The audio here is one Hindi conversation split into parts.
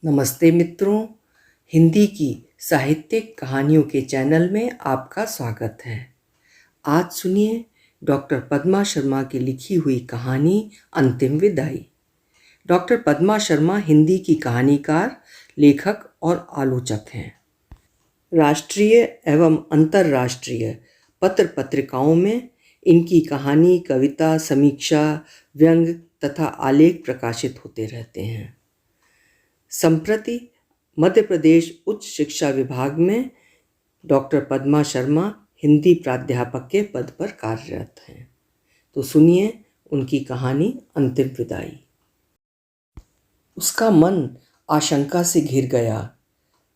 नमस्ते मित्रों, हिंदी की साहित्यिक कहानियों के चैनल में आपका स्वागत है। आज सुनिए डॉक्टर पद्मा शर्मा की लिखी हुई कहानी अंतिम विदाई। डॉक्टर पद्मा शर्मा हिंदी की कहानीकार, लेखक और आलोचक हैं। राष्ट्रीय एवं अंतर्राष्ट्रीय पत्र पत्रिकाओं में इनकी कहानी, कविता, समीक्षा, व्यंग तथा आलेख प्रकाशित होते रहते हैं। संप्रति मध्य प्रदेश उच्च शिक्षा विभाग में डॉक्टर पद्मा शर्मा हिंदी प्राध्यापक के पद पर कार्यरत हैं। तो सुनिए उनकी कहानी अंतिम विदाई। उसका मन आशंका से घिर गया।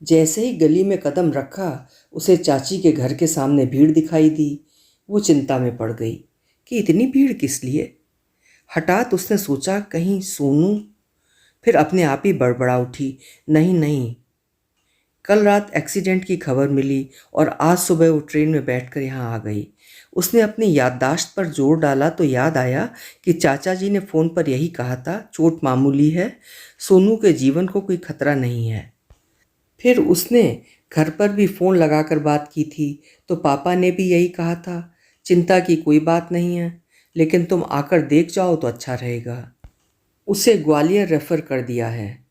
जैसे ही गली में कदम रखा, उसे चाची के घर के सामने भीड़ दिखाई दी। वो चिंता में पड़ गई कि इतनी भीड़ किस लिए। हठात उसने सोचा, कहीं सोनू। फिर अपने आप ही बड़बड़ा उठी, नहीं नहीं, कल रात एक्सीडेंट की खबर मिली और आज सुबह वो ट्रेन में बैठकर यहाँ आ गई। उसने अपनी याददाश्त पर जोर डाला तो याद आया कि चाचा जी ने फ़ोन पर यही कहा था, चोट मामूली है, सोनू के जीवन को कोई खतरा नहीं है। फिर उसने घर पर भी फ़ोन लगाकर बात की थी तो पापा ने भी यही कहा था, चिंता की कोई बात नहीं है, लेकिन तुम आकर देख जाओ तो अच्छा रहेगा। उसे ग्वालियर रेफ़र कर दिया है।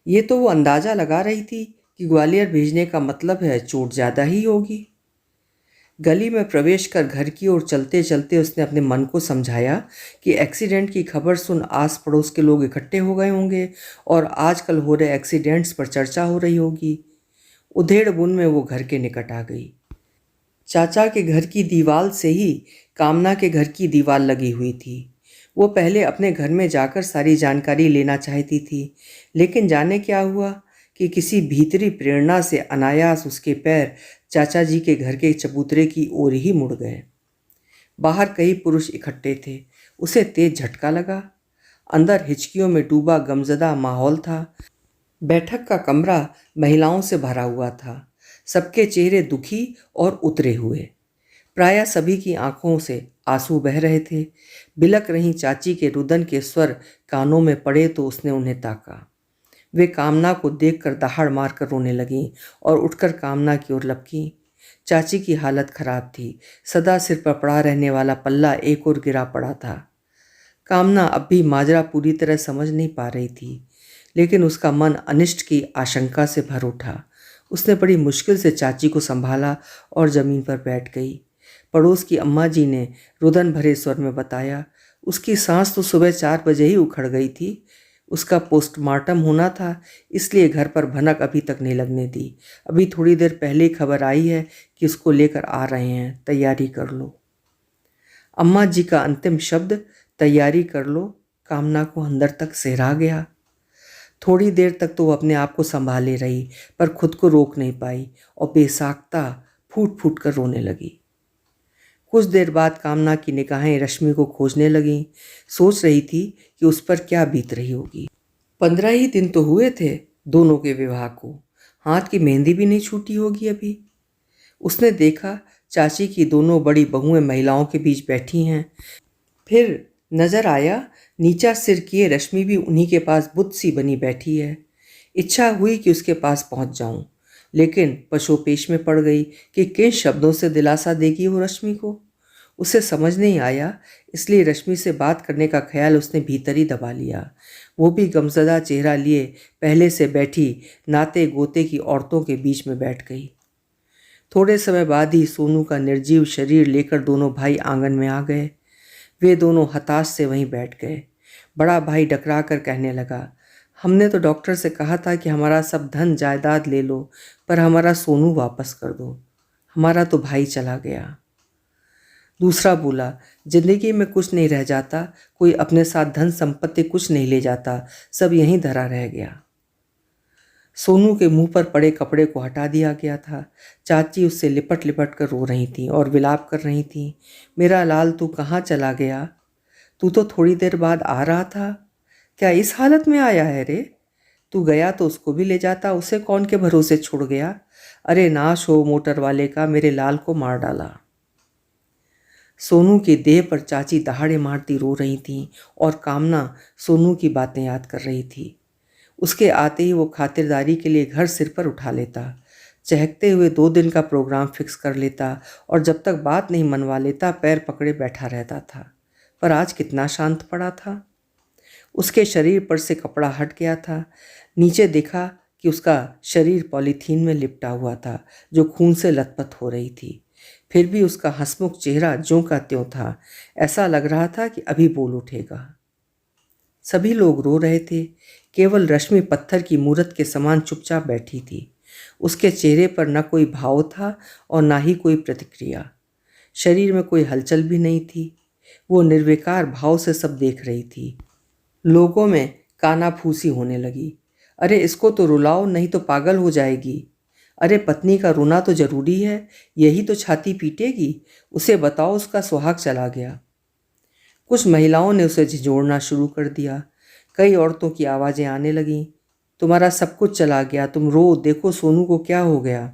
ये तो वो अंदाज़ा लगा रही थी कि ग्वालियर भेजने का मतलब है चोट ज़्यादा ही होगी। गली में प्रवेश कर घर की ओर चलते चलते उसने अपने मन को समझाया कि एक्सीडेंट की खबर सुन आस पड़ोस के लोग इकट्ठे हो गए होंगे और आजकल हो रहे एक्सीडेंट्स पर चर्चा हो रही होगी। उधेड़ बुन में वो घर के निकट आ गई। चाचा के घर की दीवार से ही कामना के घर की दीवार लगी हुई थी। वो पहले अपने घर में जाकर सारी जानकारी लेना चाहती थी, लेकिन जाने क्या हुआ कि किसी भीतरी प्रेरणा से अनायास उसके पैर चाचा जी के घर के चबूतरे की ओर ही मुड़ गए। बाहर कई पुरुष इकट्ठे थे। उसे तेज झटका लगा। अंदर हिचकियों में डूबा गमज़दा माहौल था। बैठक का कमरा महिलाओं से भरा हुआ था। सबके चेहरे दुखी और उतरे हुए। प्रायः सभी की आंखों से आंसू बह रहे थे। बिलक रही चाची के रुदन के स्वर कानों में पड़े तो उसने उन्हें ताका। वे कामना को देखकर दहाड़ मारकर रोने लगीं और उठकर कामना की ओर लपकीं। चाची की हालत खराब थी। सदा सिर पर पड़ा रहने वाला पल्ला एक ओर गिरा पड़ा था। कामना अब भी माजरा पूरी तरह समझ नहीं पा रही थी, लेकिन उसका मन अनिष्ट की आशंका से भर उठा। उसने बड़ी मुश्किल से चाची को संभाला और ज़मीन पर बैठ गई। पड़ोस की अम्मा जी ने रुदन भरे स्वर में बताया, उसकी सांस तो सुबह 4 बजे ही उखड़ गई थी। उसका पोस्टमार्टम होना था, इसलिए घर पर भनक अभी तक नहीं लगने दी। अभी थोड़ी देर पहले ही खबर आई है कि उसको लेकर आ रहे हैं, तैयारी कर लो। अम्मा जी का अंतिम शब्द तैयारी कर लो कामना को अंदर तक सिहरा गया। थोड़ी देर तक तो वो अपने आप को संभाले रही, पर खुद को रोक नहीं पाई और बेसाख्ता फूट फूट कर रोने लगी। कुछ देर बाद कामना की निगाहें रश्मि को खोजने लगीं। सोच रही थी कि उस पर क्या बीत रही होगी। 15 ही दिन तो हुए थे दोनों के विवाह को। हाथ की मेहंदी भी नहीं छूटी होगी अभी। उसने देखा चाची की दोनों बड़ी बहुएं महिलाओं के बीच बैठी हैं। फिर नजर आया नीचा सिर किए रश्मि भी उन्हीं के पास बुत सी बनी बैठी है। इच्छा हुई कि उसके पास पहुंच जाऊं, लेकिन पशोपेश में पड़ गई कि किन शब्दों से दिलासा देगी वो रश्मि को। उसे समझ नहीं आया, इसलिए रश्मि से बात करने का ख्याल उसने भीतर ही दबा लिया। वो भी गमज़दा चेहरा लिए पहले से बैठी नाते गोते की औरतों के बीच में बैठ गई। थोड़े समय बाद ही सोनू का निर्जीव शरीर लेकर दोनों भाई आंगन में आ गए। वे दोनों हताश से वहीं बैठ गए। बड़ा भाई डकरा कर कहने लगा, हमने तो डॉक्टर से कहा था कि हमारा सब धन जायदाद ले लो, पर हमारा सोनू वापस कर दो। हमारा तो भाई चला गया। दूसरा बोला, जिंदगी में कुछ नहीं रह जाता, कोई अपने साथ धन संपत्ति कुछ नहीं ले जाता, सब यहीं धरा रह गया। सोनू के मुंह पर पड़े कपड़े को हटा दिया गया था। चाची उससे लिपट लिपट कर रो रही थी और विलाप कर रही थी, मेरा लाल तू कहाँ चला गया? तू तो थोड़ी देर बाद आ रहा था, क्या इस हालत में आया है रे? तू गया तो उसको भी ले जाता, उसे कौन के भरोसे छोड़ गया? अरे नाश हो मोटर वाले का, मेरे लाल को मार डाला। सोनू की देह पर चाची दहाड़े मारती रो रही थी और कामना सोनू की बातें याद कर रही थी। उसके आते ही वो खातिरदारी के लिए घर सिर पर उठा लेता, चहकते हुए 2 दिन का प्रोग्राम फिक्स कर लेता और जब तक बात नहीं मनवा लेता पैर पकड़े बैठा रहता था। पर आज कितना शांत पड़ा था। उसके शरीर पर से कपड़ा हट गया था। नीचे देखा कि उसका शरीर पॉलीथीन में लिपटा हुआ था जो खून से लथपथ हो रही थी। फिर भी उसका हंसमुख चेहरा ज्यों का त्यों था। ऐसा लग रहा था कि अभी बोल उठेगा। सभी लोग रो रहे थे। केवल रश्मि पत्थर की मूरत के समान चुपचाप बैठी थी। उसके चेहरे पर न कोई भाव था और न ही कोई प्रतिक्रिया। शरीर में कोई हलचल भी नहीं थी। वो निर्विकार भाव से सब देख रही थी। लोगों में कानाफूसी होने लगी। अरे इसको तो रुलाओ, नहीं तो पागल हो जाएगी। अरे पत्नी का रोना तो जरूरी है, यही तो छाती पीटेगी। उसे बताओ उसका सुहाग चला गया। कुछ महिलाओं ने उसे झिझोड़ना शुरू कर दिया। कई औरतों की आवाज़ें आने लगीं। तुम्हारा सब कुछ चला गया, तुम रो, देखो सोनू को क्या हो गया।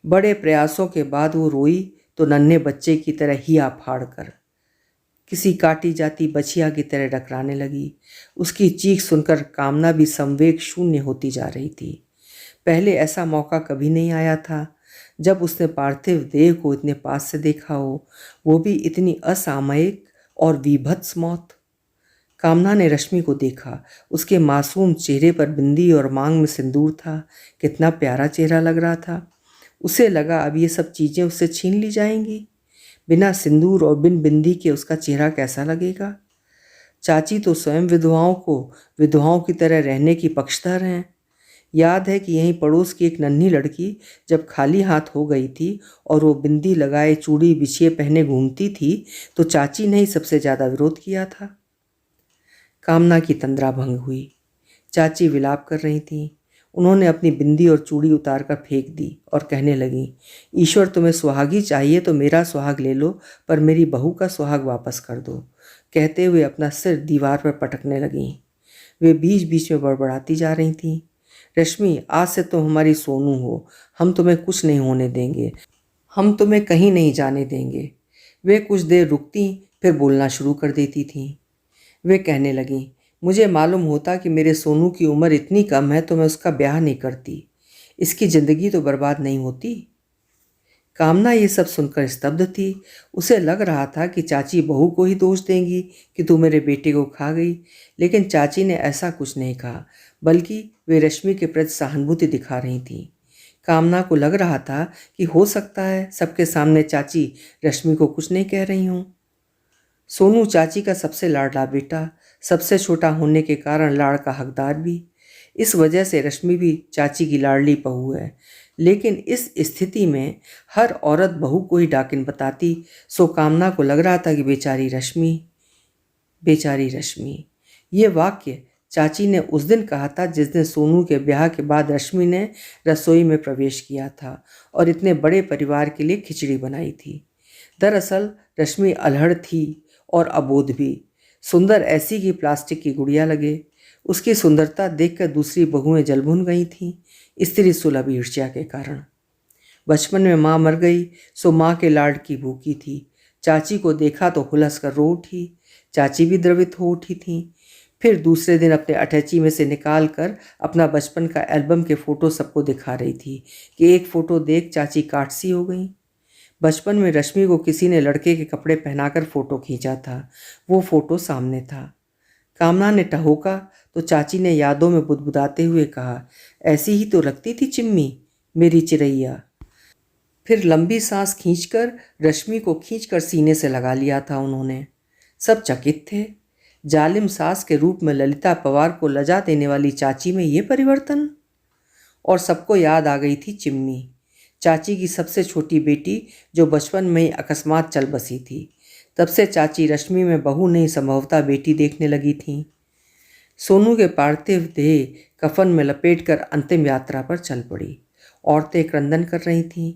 बड़े प्रयासों के बाद वो रोई तो नन्हे बच्चे की तरह हिया फाड़ कर, किसी काटी जाती बछिया की तरह डकराने लगी। उसकी चीख सुनकर कामना भी संवेग शून्य होती जा रही थी। पहले ऐसा मौका कभी नहीं आया था जब उसने पार्थिव देह को इतने पास से देखा हो, वो भी इतनी असामयिक और विभत्स मौत। कामना ने रश्मि को देखा। उसके मासूम चेहरे पर बिंदी और मांग में सिंदूर था। कितना प्यारा चेहरा लग रहा था। उसे लगा अब ये सब चीज़ें उससे छीन ली जाएंगी। बिना सिंदूर और बिन बिंदी के उसका चेहरा कैसा लगेगा। चाची तो स्वयं विधवाओं की तरह रहने की पक्षधर हैं। याद है कि यहीं पड़ोस की एक नन्ही लड़की जब खाली हाथ हो गई थी और वो बिंदी लगाए चूड़ी बिछिए पहने घूमती थी तो चाची ने ही सबसे ज़्यादा विरोध किया था। कामना की तंद्रा भंग हुई। चाची विलाप कर रही थीं। उन्होंने अपनी बिंदी और चूड़ी उतार कर फेंक दी और कहने लगीं, ईश्वर तुम्हें सुहागी चाहिए तो मेरा सुहाग ले लो, पर मेरी बहू का सुहाग वापस कर दो। कहते हुए अपना सिर दीवार पर पटकने लगीं। वे बीच बीच में बड़बड़ाती जा रही थीं। रश्मि, आज से तुम हमारी सोनू हो। हम तुम्हें कुछ नहीं होने देंगे। हम तुम्हें कहीं नहीं जाने देंगे। वे कुछ देर रुकती फिर बोलना शुरू कर देती थीं। वे कहने लगीं, मुझे मालूम होता कि मेरे सोनू की उम्र इतनी कम है तो मैं उसका ब्याह नहीं करती। इसकी ज़िंदगी तो बर्बाद नहीं होती। कामना ये सब सुनकर स्तब्ध थी। उसे लग रहा था कि चाची बहू को ही दोष देंगी कि तू मेरे बेटे को खा गई, लेकिन चाची ने ऐसा कुछ नहीं कहा, बल्कि वे रश्मि के प्रति सहानुभूति दिखा रही थीं। कामना को लग रहा था कि हो सकता है सबके सामने चाची रश्मि को कुछ नहीं कह रही हों। सोनू चाची का सबसे लाडला बेटा, सबसे छोटा होने के कारण लाड़ का हकदार भी। इस वजह से रश्मि भी चाची की लाडली बहू है। लेकिन इस स्थिति में हर औरत बहू को ही डाकिन बताती। सो कामना को लग रहा था कि बेचारी रश्मि, बेचारी रश्मि। ये वाक्य चाची ने उस दिन कहा था जिस दिन सोनू के ब्याह के बाद रश्मि ने रसोई में प्रवेश किया था और इतने बड़े परिवार के लिए खिचड़ी बनाई थी। दरअसल रश्मि अल्हड़ थी और अबोध भी। सुंदर ऐसी कि प्लास्टिक की गुड़िया लगे। उसकी सुंदरता देखकर दूसरी बहुएं जलभुन गई थीं, स्त्री सुलभ ईर्ष्या के कारण। बचपन में माँ मर गई सो माँ के लाड की भूखी थी। चाची को देखा तो हुलस कर रो उठी। चाची भी द्रवित हो उठी थी। फिर दूसरे दिन अपने अटैची में से निकाल कर अपना बचपन का एल्बम के फ़ोटो सबको दिखा रही थी कि एक फ़ोटो देख चाची काट सी हो गई। बचपन में रश्मि को किसी ने लड़के के कपड़े पहनाकर फ़ोटो खींचा था। वो फ़ोटो सामने था। कामना ने टहोका तो चाची ने यादों में बुदबुदाते हुए कहा, ऐसी ही तो लगती थी चिम्मी, मेरी चिरैया। फिर लंबी सांस खींचकर रश्मि को खींचकर सीने से लगा लिया था उन्होंने। सब चकित थे। जालिम सास के रूप में ललिता पवार को लजा देने वाली चाची में ये परिवर्तन। और सबको याद आ गई थी चिम्मी, चाची की सबसे छोटी बेटी जो बचपन में ही अकस्मात चल बसी थी। तब से चाची रश्मि में बहू नहीं संभवतः बेटी देखने लगी थीं। सोनू के पार्थिव देह कफन में लपेटकर अंतिम यात्रा पर चल पड़ी। औरतें क्रंदन कर रही थीं।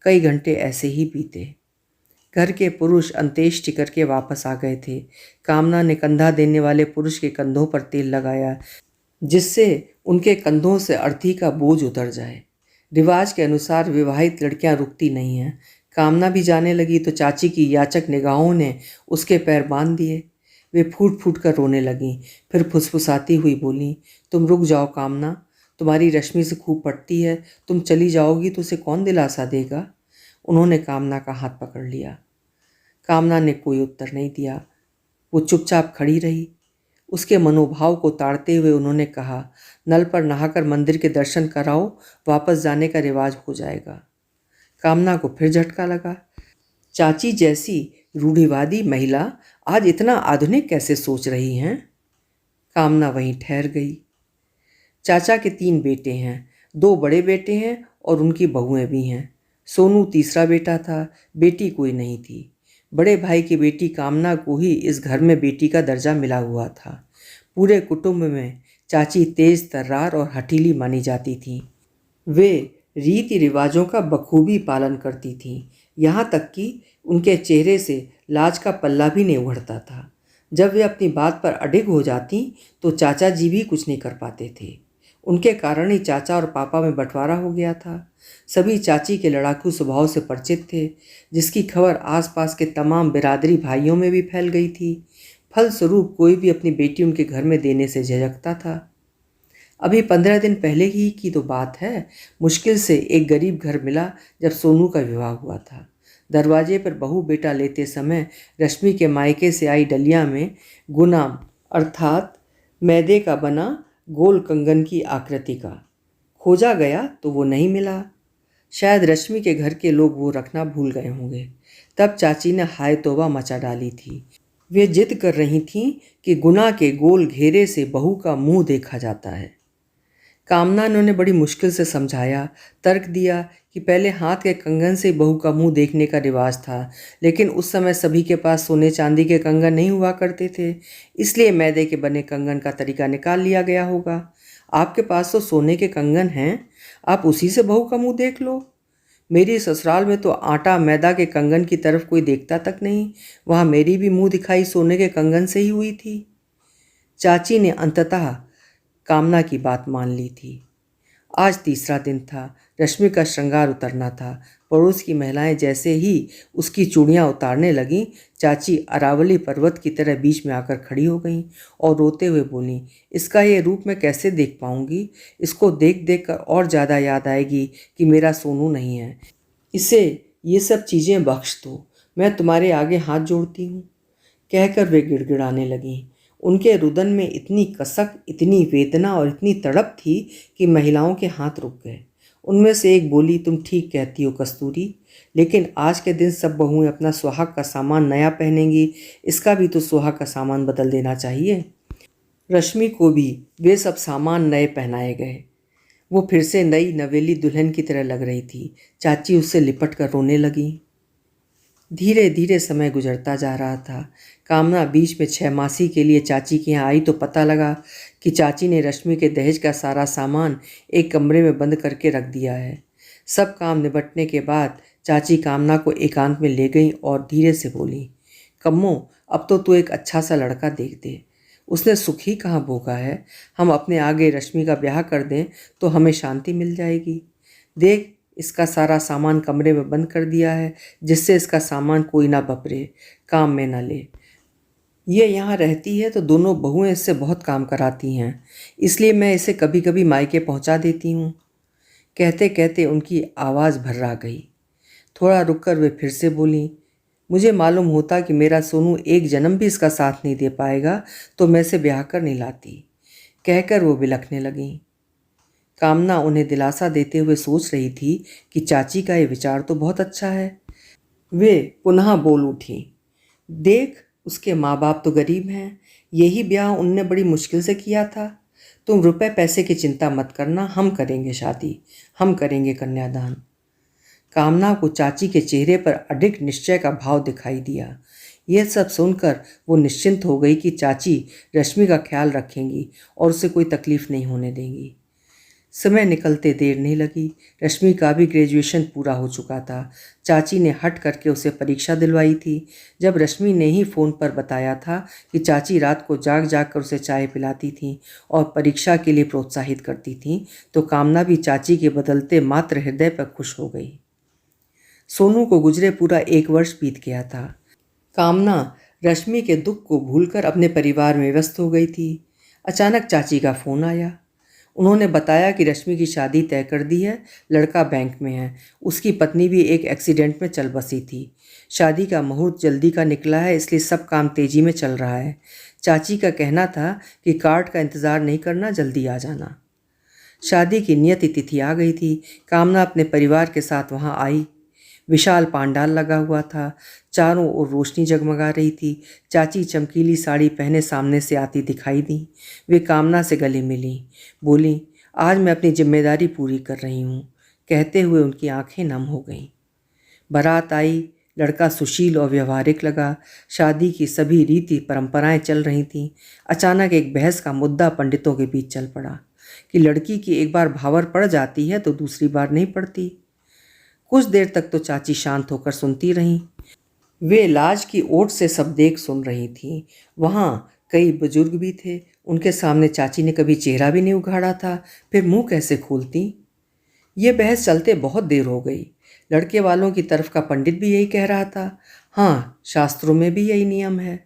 कई घंटे ऐसे ही बीते। घर के पुरुष अंत्येष्टि करके वापस आ गए थे। कामना ने कंधा देने वाले पुरुष के कंधों पर तेल लगाया जिससे उनके कंधों से अर्थी का बोझ उतर जाए। रिवाज के अनुसार विवाहित लड़कियां रुकती नहीं हैं। कामना भी जाने लगी तो चाची की याचक निगाहों ने उसके पैर बांध दिए। वे फूट फूट कर रोने लगीं। फिर फुसफुसाती हुई बोलीं, तुम रुक जाओ कामना, तुम्हारी रश्मि से खूब पटती है, तुम चली जाओगी तो उसे कौन दिलासा देगा। उन्होंने कामना का हाथ पकड़ लिया। कामना ने कोई उत्तर नहीं दिया। वो चुपचाप खड़ी रही। उसके मनोभाव को ताड़ते हुए उन्होंने कहा, नल पर नहाकर मंदिर के दर्शन कराओ, वापस जाने का रिवाज हो जाएगा। कामना को फिर झटका लगा। चाची जैसी रूढ़िवादी महिला आज इतना आधुनिक कैसे सोच रही हैं। कामना वहीं ठहर गई। चाचा के 3 बेटे हैं, 2 बड़े बेटे हैं और उनकी बहुएं भी हैं। सोनू तीसरा बेटा था, बेटी कोई नहीं थी। बड़े भाई की बेटी कामना को ही इस घर में बेटी का दर्जा मिला हुआ था। पूरे कुटुंब में चाची तेज तर्रार और हठीली मानी जाती थीं। वे रीति रिवाजों का बखूबी पालन करती थीं, यहाँ तक कि उनके चेहरे से लाज का पल्ला भी नहीं उभरता था। जब वे अपनी बात पर अडिग हो जाती तो चाचा जी भी कुछ नहीं कर पाते थे। उनके कारण ही चाचा और पापा में बंटवारा हो गया था। सभी चाची के लड़ाकू स्वभाव से परिचित थे, जिसकी खबर आसपास के तमाम बिरादरी भाइयों में भी फैल गई थी। फलस्वरूप कोई भी अपनी बेटी उनके घर में देने से झिझकता था। अभी 15 दिन पहले ही की तो बात है, मुश्किल से एक गरीब घर मिला जब सोनू का विवाह हुआ था। दरवाजे पर बहू बेटा लेते समय रश्मि के मायके से आई डलिया में गुनाम अर्थात मैदे का बना गोल कंगन की आकृति का खोजा गया तो वो नहीं मिला। शायद रश्मि के घर के लोग वो रखना भूल गए होंगे। तब चाची ने हाय तौबा मचा डाली थी। वे जिद कर रही थीं कि गुना के गोल घेरे से बहू का मुंह देखा जाता है। कामना ने उन्हें बड़ी मुश्किल से समझाया, तर्क दिया कि पहले हाथ के कंगन से बहू का मुंह देखने का रिवाज था, लेकिन उस समय सभी के पास सोने चांदी के कंगन नहीं हुआ करते थे, इसलिए मैदे के बने कंगन का तरीका निकाल लिया गया होगा। आपके पास तो सोने के कंगन हैं, आप उसी से बहू का मुंह देख लो। मेरी ससुराल में तो आटा मैदा के कंगन की तरफ कोई देखता तक नहीं, वहाँ मेरी भी मुंह दिखाई सोने के कंगन से ही हुई थी। चाची ने अंततः कामना की बात मान ली थी। आज तीसरा दिन था। रश्मि का श्रृंगार उतरना था। पड़ोस की महिलाएं जैसे ही उसकी चूड़ियां उतारने लगीं, चाची अरावली पर्वत की तरह बीच में आकर खड़ी हो गईं और रोते हुए बोलीं, इसका ये रूप मैं कैसे देख पाऊंगी। इसको देख देख कर और ज़्यादा याद आएगी कि मेरा सोनू नहीं है। इसे ये सब चीज़ें बख्श दो, मैं तुम्हारे आगे हाथ जोड़ती हूँ। कहकर वे गिड़गिड़ाने लगीं। उनके रुदन में इतनी कसक, इतनी वेदना और इतनी तड़प थी कि महिलाओं के हाथ रुक गए। उनमें से एक बोली, तुम ठीक कहती हो कस्तूरी, लेकिन आज के दिन सब बहुएं अपना सुहाग का सामान नया पहनेंगी, इसका भी तो सुहाग का सामान बदल देना चाहिए। रश्मि को भी वे सब सामान नए पहनाए गए। वो फिर से नई नवेली दुल्हन की तरह लग रही थी। चाची उससे लिपट कर रोने लगी। धीरे धीरे समय गुजरता जा रहा था। कामना बीच में 6 मासी के लिए चाची के यहाँ आई तो पता लगा कि चाची ने रश्मि के दहेज का सारा सामान एक कमरे में बंद करके रख दिया है। सब काम निपटने के बाद चाची कामना को एकांत में ले गई और धीरे से बोली, कम्मो, अब तो तू एक अच्छा सा लड़का देख दे। उसने सुख ही कहाँ भोगा है। हम अपने आगे रश्मि का ब्याह कर दें तो हमें शांति मिल जाएगी। देख, इसका सारा सामान कमरे में बंद कर दिया है, जिससे इसका सामान कोई ना बपरे, काम में ना ले। ये यहाँ रहती है तो दोनों बहुएं इससे बहुत काम कराती हैं, इसलिए मैं इसे कभी कभी मायके पहुँचा देती हूँ। कहते कहते उनकी आवाज़ भर्रा गई। थोड़ा रुककर वे फिर से बोलीं, मुझे मालूम होता कि मेरा सोनू एक जन्म भी इसका साथ नहीं दे पाएगा तो मैं इसे ब्याह कर नहीं लाती। कहकर वो बिलखने लगीं। कामना उन्हें दिलासा देते हुए सोच रही थी कि चाची का ये विचार तो बहुत अच्छा है। वे पुनः बोल उठी, देख, उसके माँ बाप तो गरीब हैं, यही ब्याह उनने बड़ी मुश्किल से किया था। तुम रुपए पैसे की चिंता मत करना, हम करेंगे शादी, हम करेंगे कन्यादान। कामना को चाची के चेहरे पर अडिग निश्चय का भाव दिखाई दिया। यह सब सुनकर वो निश्चिंत हो गई कि चाची रश्मि का ख्याल रखेंगी और उसे कोई तकलीफ नहीं होने देंगी। समय निकलते देर नहीं लगी। रश्मि का भी ग्रेजुएशन पूरा हो चुका था। चाची ने हट करके उसे परीक्षा दिलवाई थी। जब रश्मि ने ही फ़ोन पर बताया था कि चाची रात को जाग जाग कर उसे चाय पिलाती थी और परीक्षा के लिए प्रोत्साहित करती थी, तो कामना भी चाची के बदलते मात्र हृदय पर खुश हो गई। सोनू को गुजरे पूरा 1 वर्ष बीत गया था। कामना रश्मि के दुख को भूलकर अपने परिवार में व्यस्त हो गई थी। अचानक चाची का फ़ोन आया। उन्होंने बताया कि रश्मि की शादी तय कर दी है, लड़का बैंक में है, उसकी पत्नी भी एक एक्सीडेंट में चल बसी थी। शादी का मुहूर्त जल्दी का निकला है, इसलिए सब काम तेज़ी में चल रहा है। चाची का कहना था कि कार्ड का इंतज़ार नहीं करना, जल्दी आ जाना। शादी की नियत तिथि आ गई थी। कामना अपने परिवार के साथ वहाँ आई। विशाल पांडाल लगा हुआ था, चारों ओर रोशनी जगमगा रही थी। चाची चमकीली साड़ी पहने सामने से आती दिखाई दी। वे कामना से गले मिली, बोली, आज मैं अपनी जिम्मेदारी पूरी कर रही हूँ। कहते हुए उनकी आंखें नम हो गईं। बारात आई। लड़का सुशील और व्यवहारिक लगा। शादी की सभी रीति परंपराएं चल रही थीं। अचानक एक बहस का मुद्दा पंडितों के बीच चल पड़ा कि लड़की की एक बार भावर पड़ जाती है तो दूसरी बार नहीं पड़ती। कुछ देर तक तो चाची शांत होकर सुनती रहीं। वे लाज की ओट से सब देख सुन रही थीं। वहाँ कई बुजुर्ग भी थे। उनके सामने चाची ने कभी चेहरा भी नहीं उघाड़ा था, फिर मुंह कैसे खोलती। ये बहस चलते बहुत देर हो गई। लड़के वालों की तरफ का पंडित भी यही कह रहा था, हाँ, शास्त्रों में भी यही नियम है।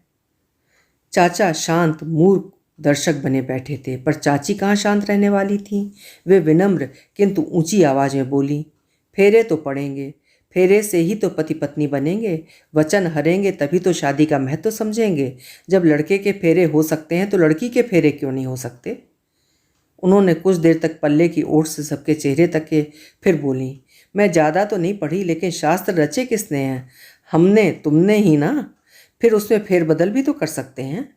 चाचा शांत मूर्ख दर्शक बने बैठे थे, पर चाची कहाँ शांत रहने वाली थीं। वे विनम्र किंतु ऊंची आवाज में बोली, फेरे तो पड़ेंगे, फेरे से ही तो पति पत्नी बनेंगे। वचन हरेंगे तभी तो शादी का महत्व समझेंगे। जब लड़के के फेरे हो सकते हैं तो लड़की के फेरे क्यों नहीं हो सकते। उन्होंने कुछ देर तक पल्ले की ओर से सबके चेहरे तके, फिर बोली, मैं ज़्यादा तो नहीं पढ़ी, लेकिन शास्त्र रचे किसने हैं? हमने, तुमने ही ना। फिर उसमें फेरबदल भी तो कर सकते हैं।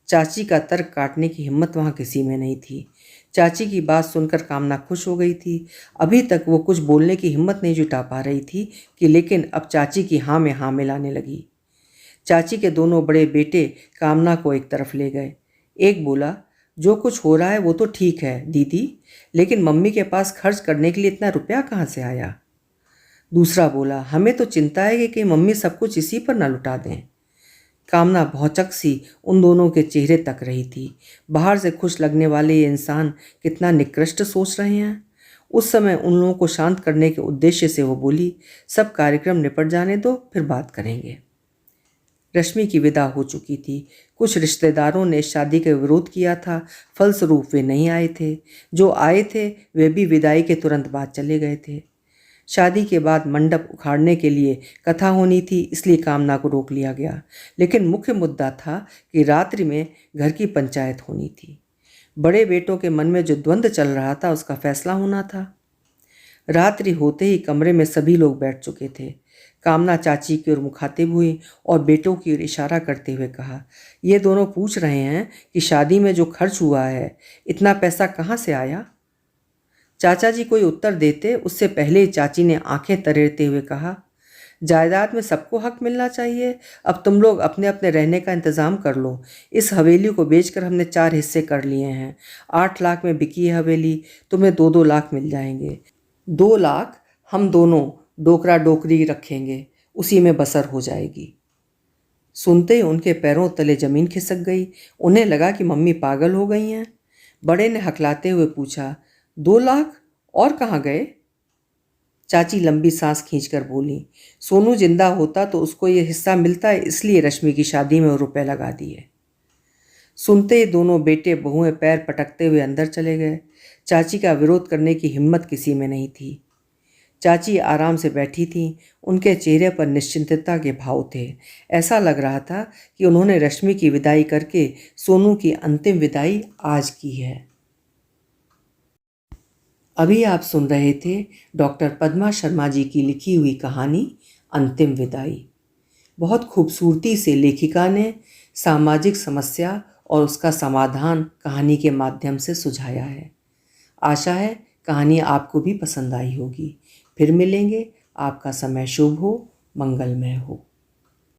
चाची का तर्क काटने की हिम्मत वहाँ किसी में नहीं थी। चाची की बात सुनकर कामना खुश हो गई थी। अभी तक वो कुछ बोलने की हिम्मत नहीं जुटा पा रही थी कि लेकिन अब चाची की हाँ में हाँ मिलाने लगी। चाची के दोनों बड़े बेटे कामना को एक तरफ ले गए। एक बोला, जो कुछ हो रहा है वो तो ठीक है दीदी, लेकिन मम्मी के पास खर्च करने के लिए इतना रुपया कहाँ से आया। दूसरा बोला, हमें तो चिंता है कि मम्मी सब कुछ इसी पर न लुटा दें। कामना भौचक सी उन दोनों के चेहरे तक रही थी। बाहर से खुश लगने वाले ये इंसान कितना निकृष्ट सोच रहे हैं। उस समय उन लोगों को शांत करने के उद्देश्य से वो बोली, सब कार्यक्रम निपट जाने दो, फिर बात करेंगे। रश्मि की विदा हो चुकी थी। कुछ रिश्तेदारों ने शादी का विरोध किया था, फलस्वरूप वे नहीं आए थे। जो आए थे वे भी विदाई के तुरंत बाद चले गए थे। शादी के बाद मंडप उखाड़ने के लिए कथा होनी थी, इसलिए कामना को रोक लिया गया। लेकिन मुख्य मुद्दा था कि रात्रि में घर की पंचायत होनी थी। बड़े बेटों के मन में जो द्वंद्व चल रहा था उसका फैसला होना था। रात्रि होते ही कमरे में सभी लोग बैठ चुके थे। कामना चाची की ओर मुखातिब हुई और बेटों की ओर इशारा करते हुए कहा, ये दोनों पूछ रहे हैं कि शादी में जो खर्च हुआ है, इतना पैसा कहाँ से आया। चाचा जी कोई उत्तर देते उससे पहले चाची ने आंखें तरेरते हुए कहा, जायदाद में सबको हक मिलना चाहिए। अब तुम लोग अपने अपने रहने का इंतज़ाम कर लो। इस हवेली को बेचकर हमने 4 हिस्से कर लिए हैं। 8 लाख में बिकी है हवेली, तुम्हें 2-2 लाख मिल जाएंगे। 2 लाख हम दोनों डोकरा डोकरी रखेंगे, उसी में बसर हो जाएगी। सुनते ही उनके पैरों तले जमीन खिसक गई। उन्हें लगा कि मम्मी पागल हो गई हैं। बड़े ने हकलाते हुए पूछा, 2 लाख और कहाँ गए। चाची लंबी सांस खींचकर बोली, सोनू जिंदा होता तो उसको ये हिस्सा मिलता है, इसलिए रश्मि की शादी में वो रुपए लगा दिए। सुनते ही दोनों बेटे बहुएं पैर पटकते हुए अंदर चले गए। चाची का विरोध करने की हिम्मत किसी में नहीं थी। चाची आराम से बैठी थीं। उनके चेहरे पर निश्चिंतता के भाव थे। ऐसा लग रहा था कि उन्होंने रश्मि की विदाई करके सोनू की अंतिम विदाई आज की है। अभी आप सुन रहे थे डॉक्टर पद्मा शर्मा जी की लिखी हुई कहानी अंतिम विदाई। बहुत खूबसूरती से लेखिका ने सामाजिक समस्या और उसका समाधान कहानी के माध्यम से सुझाया है। आशा है कहानी आपको भी पसंद आई होगी। फिर मिलेंगे। आपका समय शुभ हो, मंगलमय हो।